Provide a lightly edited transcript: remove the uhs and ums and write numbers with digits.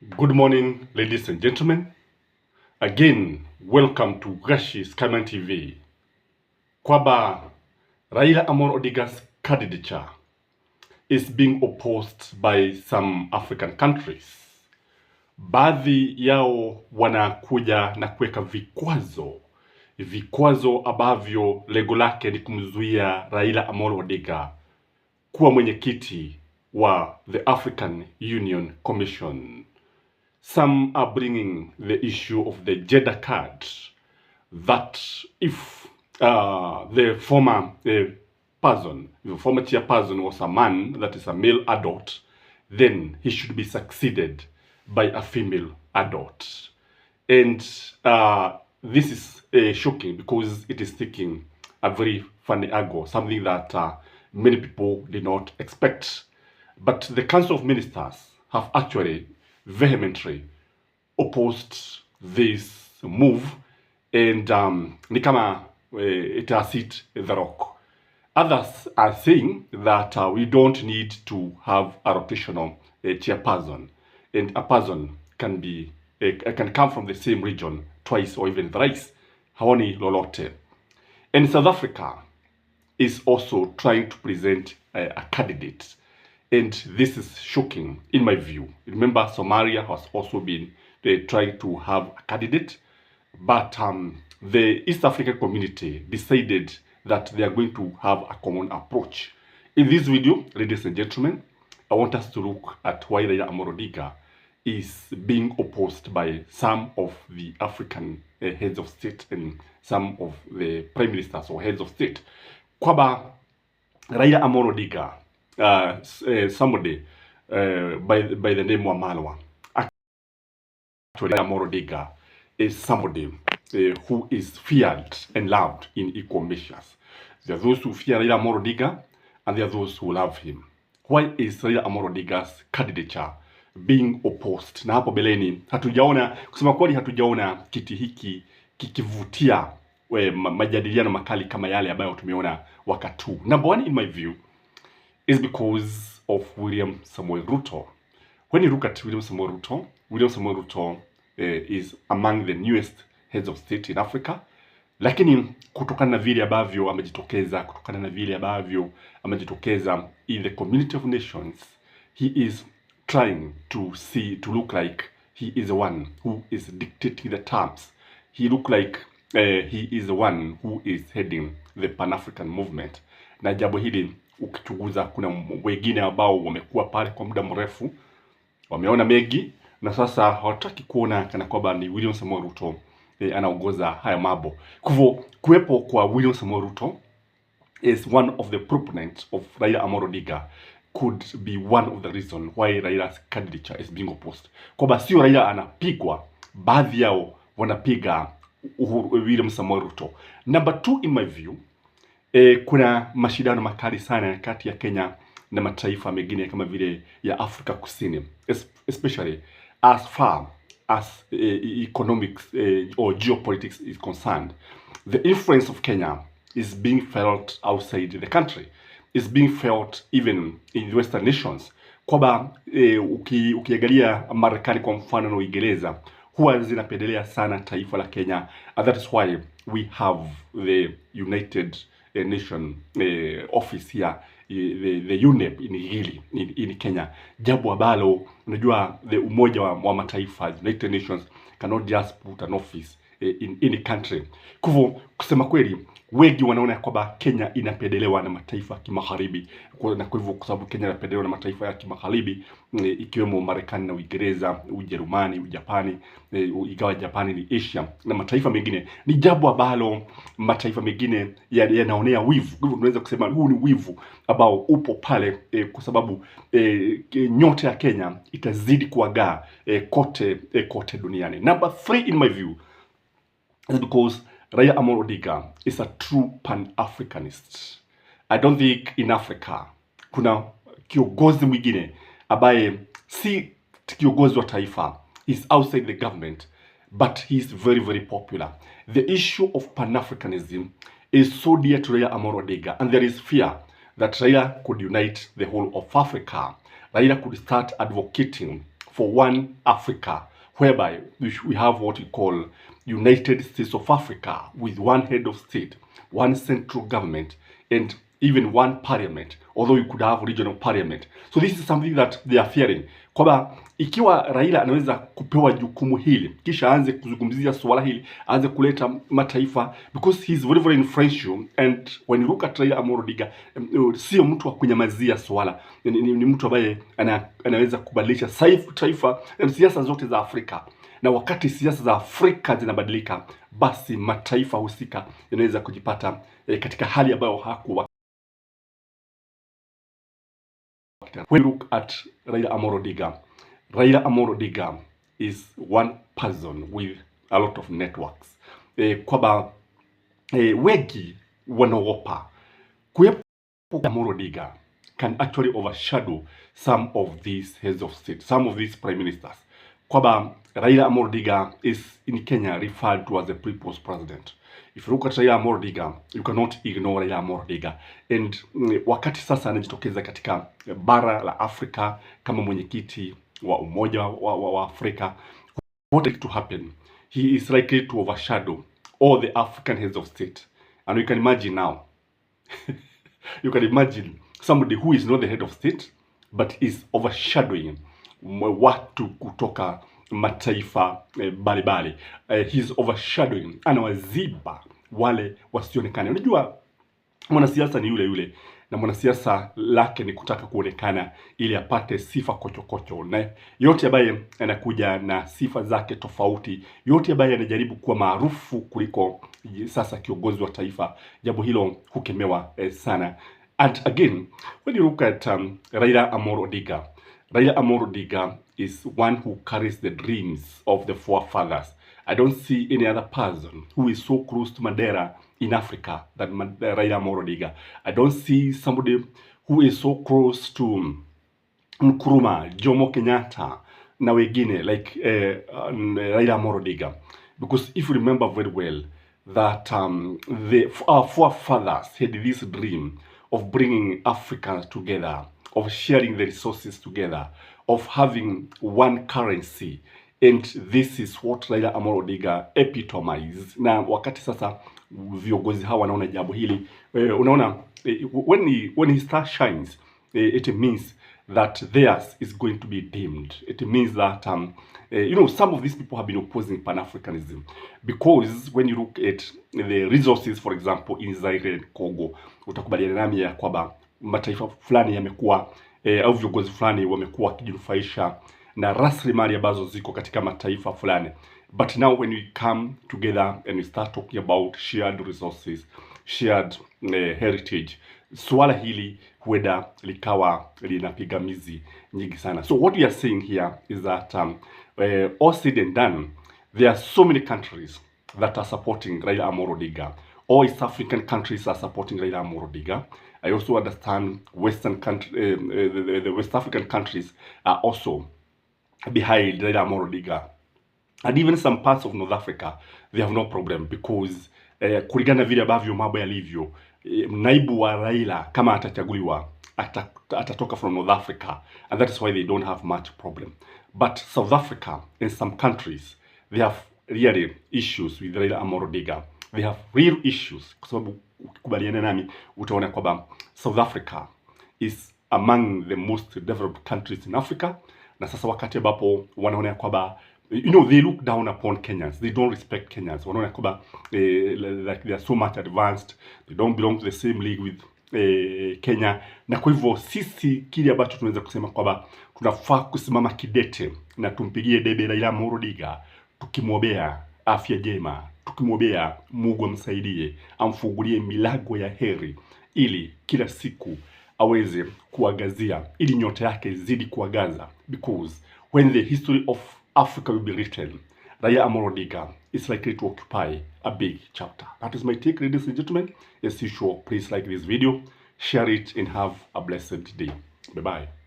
Good morning, ladies and gentlemen. Again, welcome to Gachie Skyman TV. Kwamba Raila Amolo Odinga's candidature is being opposed by some African countries. Baadhi yao wanakuja na kuweka vikwazo ambavyo lengo lake ni kumzuia Raila Amolo Odinga kuwa mwenyekiti wa the African Union Commission. Some are bringing the issue of the gender card, that if the former chairperson was a man, that is a male adult, then he should be succeeded by a female adult. And this is shocking because it is taking a very funny angle, something that many people did not expect. But the Council of Ministers have actually vehemently opposed this move, and ni kama it has hit the rock. Others are saying that we don't need to have a rotational chairperson, and a person can be can come from the same region twice or even thrice. Haoni lolote. And South Africa is also trying to present a candidate. And this is shocking in my view. Remember, Somalia has also been trying to have a candidate, but the East African community decided that they are going to have a common approach. In this video, ladies and gentlemen, I want us to look at why Raila Amolo Odinga is being opposed by some of the African heads of state and some of the prime ministers or heads of state. Kwamba Raila Amolo Odinga, somebody by the name of Malwa, actually Amolo Odinga is somebody who is feared and loved in equal measures. There are those who fear Raila Amolo Odinga and there are those who love him. Why is Raila Amolo Odinga's candidature being opposed? Na hapo beleni kusema kweli hatujaona kiti hiki kikivutia majadiliano makali kama yale ambayo tumeona wakati huu. Number one, in my view, is because of William Samoei Ruto. When you look at William Samoei Ruto is among the newest heads of state in Africa. Lakini kutokana na vile ambavyo amejitokeza in the community of nations, he is trying to look like he is the one who is dictating the terms. He look like he is the one who is heading the Pan-African movement. Na jambo hili ukichunguza, kuna wengine ambao wamekuwa pale kwa muda mrefu, wameona mengi, na sasa hawataki kuona kana kwamba ni William Samoei Ruto anaongoza haya mambo. Kuwepo kwa William Samoei Ruto is one of the proponents of Raila Amolo Odinga, could be one of the reason why Raila's candidature is being opposed. Kwamba sio Raila anapigwa, baadhi yao wanapiga William Samoei Ruto. Number two, in my view, kuna mashindano makali sana kati ya Kenya na mataifa mengine kama vile ya Afrika Kusini, especially as far as economics or geopolitics is concerned. The influence of Kenya is being felt outside the country, is being felt even in Western nations. Kwamba ukiangalia Marekani kwa mfano na Uingereza huwa zinapendelea sana taifa la Kenya, and that is why we have the United Nation office here, the UNEP in Kenya. Jambo ambalo unajua the umoja wa mataifa, United Nations cannot just put an office in any country. Kusema kweli, wengi wanaona kwamba Kenya inapendelewa na mataifa ya kimagharibi, na kwa hivyo kwa sababu Kenya inapendelewa na mataifa ya kimagharibi ikiwemo Marekani na Uingereza, Ujerumani, Ujapani, ingawa Japani ni Asia na mataifa mengine, ni jambo ambalo mataifa mengine yanaonea wivu. Kwa hivyo tunaweza kusema huu ni wivu ambao upo pale kwa sababu nyota ya Kenya itazidi kuagaa kote duniani. Number three, in my view, is because Raila Amolo Odinga is a true Pan-Africanist. I don't think in Africa kuna kiongozi mwingine ambaye si kiongozi wa taifa, is outside the government, but he is very, very popular. The issue of Pan-Africanism is so dear to Raila Amolo Odinga, and there is fear that Raila could unite the whole of Africa. Raila could start advocating for one Africa, whereby we have what we call United States of Africa, with one head of state, one central government, and even one parliament, although you could have regional parliament. So this is something that they are fearing, kwamba ikiwa Raila anaweza kupewa jukumu hili kisha aanze kuzungumzia swala hili, aanze kuleta mataifa, because he is very very influential, and when you look at Raila Amolo Odinga, sio mtu wa kunyamazia swala, ni mtu ambaye anaweza kubadilisha taifa na siasa zote za Afrika. Na wakati siasa za Afrika zinabadilika, basi mataifa husika yanaweza kujipata katika hali ambayo hakuwa. When you look at Raila Amolo Odinga is one person with a lot of networks. Kwamba wengi wanaogopa kuwepo Amolo Odinga can actually overshadow some of these heads of state, some of these prime ministers. Kwamba Raila Amolo Odinga is in Kenya referred to as the people's president. If you look at Raila Amolo Odinga, you cannot ignore Raila Amolo Odinga. And wakati sasa anajitokeza katika bara la Afrika kama mwenyekiti wa Umoja wa Afrika, what is to happen? He is likely to overshadow all the African heads of state. And you can imagine now, you can imagine somebody who is not the head of state, but is overshadowing watu kutoka mataifa mbalimbali. He's overshadowing, anawaziba wale wasionekana. Unajua mwanasiasa ni yule yule, na mwanasiasa lake ni kutaka kuonekana ili apate sifa kochokocho, na yote ambaye anakuja na sifa zake tofauti, yote ambaye anajaribu kuwa maarufu kuliko sasa kiongozi wa taifa, jambo hilo hukemewa sana. And again, when you look at Raila Amolo Odinga is one who carries the dreams of the forefathers. I don't see any other person who is so close to Mandela in Africa than Raila Amolo Odinga. I don't see somebody who is so close to Nkrumah, Jomo Kenyatta, na wengine like Raila Amolo Odinga. Because if you remember very well that our forefathers had this dream of bringing Africans together, of sharing the resources together, of having one currency, and this is what Raila Amolo Odinga epitomizes. Na wakati sasa viongozi hawa wanaona jambo hili, unaona when his star shines, it means that theirs is going to be dimmed. It means that some of these people have been opposing Pan-Africanism, because when you look at the resources, for example, in Zaire and Congo, utakubaliana nami ya kwamba mataifa fulani yamekuwa au viongozi fulani wamekuwa wakijinufaisha na rasilimali ambazo ziko katika mataifa fulani. But now when we come together and we start talking about shared resources, shared heritage, swala hili huenda likawa linapiga mizi nyingi sana. So what we are saying here is that all said and done, there are so many countries that are supporting Raila Amolo Odinga. All East African countries are supporting Raila Amolo Odinga. I also understand the West African countries are also behind Raila Amolo Odinga. And even some parts of North Africa, they have no problem, because kulingana vile ambavyo mambo yalivyo, naibu wa Raila kama atachaguliwa atatoka from North Africa, and that is why they don't have much problem. But South Africa and some countries, they have really issues with Raila Amolo Odinga. They have real issues, kwa sababu ukikubaliana nami utaona kwamba South Africa is among the most developed countries in Africa. Na sasa wakati ambapo wanaona kwamba they look down upon Kenyans, they don't respect Kenyans, wanaona kwamba like they are so much advanced, they don't belong to the same league with Kenya. Na kwa hivyo sisi kile ambacho tunaweza kusema kwamba tunafaa kusimama kidete na tumpigie debe Raila Amolo Odinga, tukimwombea afya njema, tukimwombea Mungu amsaidie, amfungulie milango ya heri, ili kila siku aweze kuangazia, ili nyota yake zidi kuangaza. Because when the history of Africa will be written, Raila Amolo Odinga is likely to occupy a big chapter. That is my take, ladies and gentlemen. As usual, please like this video, share it, and have a blessed day. Bye-bye.